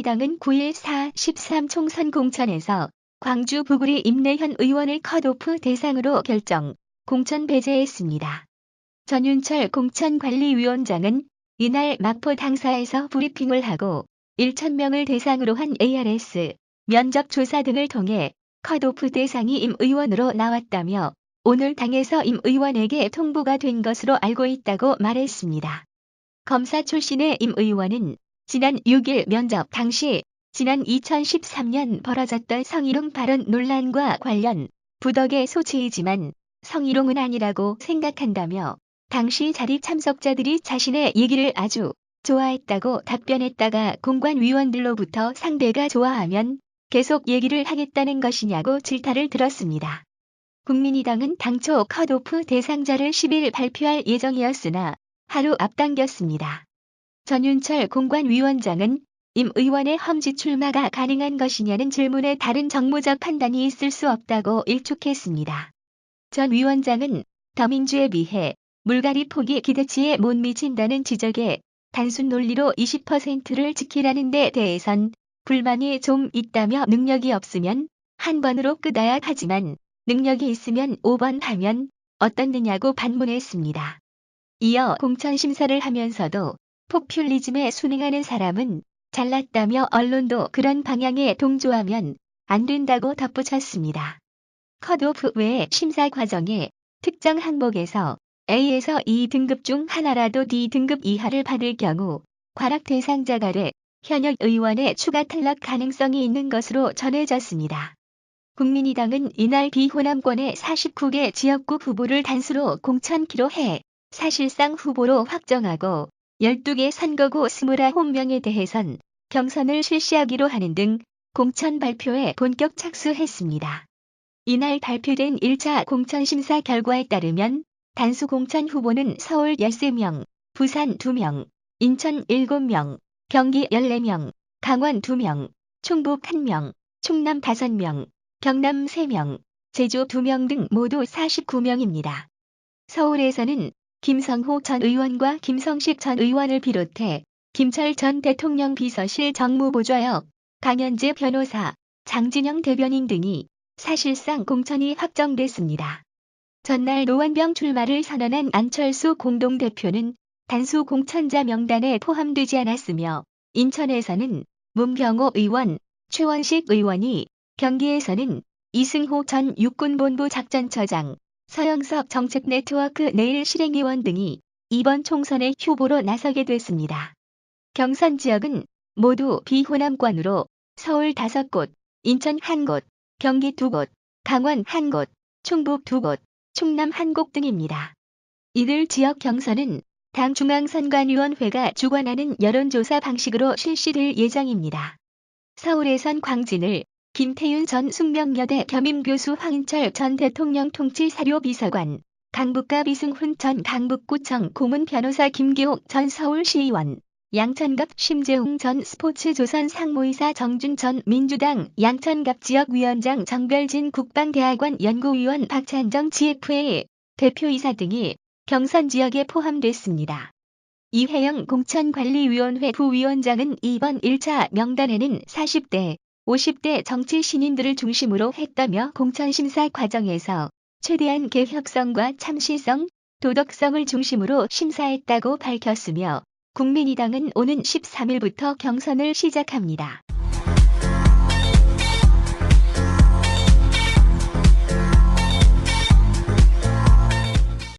국민의당은 9일 4.13 총선 공천에서 광주 부구리 임내현 의원을 컷오프 대상으로 결정, 공천 배제했습니다. 전윤철 공천관리위원장은 이날 마포 당사에서 브리핑을 하고 1,000명을 대상으로 한 ARS, 면접 조사 등을 통해 컷오프 대상이 임 의원으로 나왔다며 오늘 당에서 임 의원에게 통보가 된 것으로 알고 있다고 말했습니다. 검사 출신의 임 의원은 지난 6일 면접 당시 지난 2013년 벌어졌던 성희롱 발언 논란과 관련 부덕의 소치이지만 성희롱은 아니라고 생각한다며 당시 자리 참석자들이 자신의 얘기를 아주 좋아했다고 답변했다가 공관위원들로부터 상대가 좋아하면 계속 얘기를 하겠다는 것이냐고 질타를 들었습니다. 국민의당은 당초 컷오프 대상자를 10일 발표할 예정이었으나 하루 앞당겼습니다. 전윤철 공관위원장은 임 의원의 험지 출마가 가능한 것이냐는 질문에 다른 정무적 판단이 있을 수 없다고 일축했습니다. 전 위원장은 더민주에 비해 물갈이 폭이 기대치에 못 미친다는 지적에 단순 논리로 20%를 지키라는 데 대해선 불만이 좀 있다며 능력이 없으면 한 번으로 끝나야 하지만 능력이 있으면 5번 하면 어떻느냐고 반문했습니다. 이어 공천 심사를 하면서도 포퓰리즘에 순응하는 사람은 잘났다며 언론도 그런 방향에 동조하면 안 된다고 덧붙였습니다. 컷오프 외에 심사 과정에 특정 항목에서 A에서 E 등급 중 하나라도 D 등급 이하를 받을 경우 과락 대상자가 돼 현역 의원의 추가 탈락 가능성이 있는 것으로 전해졌습니다. 국민의당은 이날 비호남권의 49개 지역구 후보를 단수로 공천키로 해 사실상 후보로 확정하고 12개 선거구 29명에 대해선 경선을 실시하기로 하는 등 공천 발표에 본격 착수했습니다. 이날 발표된 1차 공천심사 결과에 따르면 단수 공천 후보는 서울 13명, 부산 2명, 인천 7명, 경기 14명, 강원 2명, 충북 1명, 충남 5명, 경남 3명, 제주 2명 등 모두 49명입니다. 서울에서는 김성호 전 의원과 김성식 전 의원을 비롯해 김철 전 대통령 비서실 정무보좌역, 강현재 변호사, 장진영 대변인 등이 사실상 공천이 확정됐습니다. 전날 노원병 출마를 선언한 안철수 공동대표는 단수 공천자 명단에 포함되지 않았으며 인천에서는 문병호 의원, 최원식 의원이, 경기에서는 이승호 전 육군본부 작전처장, 서영석 정책네트워크 내일 실행위원 등이 이번 총선의 후보로 나서게 됐습니다. 경선 지역은 모두 비호남권으로 서울 5곳, 인천 1곳, 경기 2곳, 강원 1곳, 충북 2곳, 충남 1곳 등입니다. 이들 지역 경선은 당 중앙선관위원회가 주관하는 여론조사 방식으로 실시될 예정입니다. 서울에선 광진을 김태윤 전 숙명여대 겸임교수, 황인철 전 대통령 통치사료비서관, 강북가 비승훈 전 강북구청 고문 변호사, 김기옥 전 서울시의원, 양천갑 심재웅 전 스포츠조선 상무이사, 정준 전 민주당 양천갑 지역위원장, 정별진 국방대학원 연구위원, 박찬정 GFA 대표이사 등이 경선 지역에 포함됐습니다. 이혜영 공천관리위원회 부위원장은 이번 1차 명단에는 40대, 50대 정치 신인들을 중심으로 했다며 공천심사 과정에서 최대한 개혁성과 참신성, 도덕성을 중심으로 심사했다고 밝혔으며 국민의당은 오는 13일부터 경선을 시작합니다.